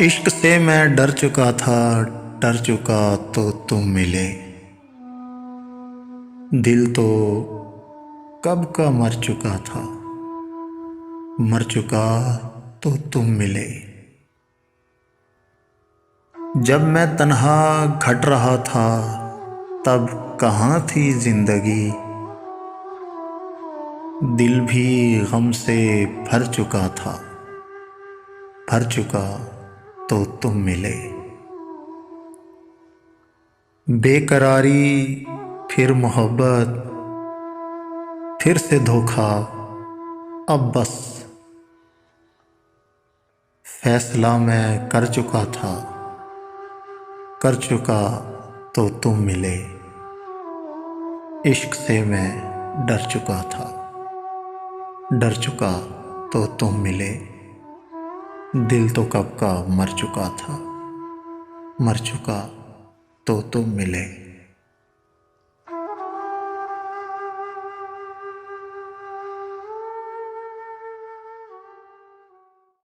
इश्क से मैं डर चुका था, डर चुका तो तुम मिले। दिल तो कब का मर चुका था, मर चुका तो तुम मिले। जब मैं तन्हा घट रहा था, तब कहाँ थी जिंदगी। दिल भी गम से भर चुका था, भर चुका तो तुम मिले। बेकरारी, फिर मोहब्बत, फिर से धोखा। अब बस फैसला मैं कर चुका था, कर चुका तो तुम मिले। इश्क से मैं डर चुका था, डर चुका तो तुम मिले। दिल तो कब का मर चुका था, मर चुका तो तुम मिले।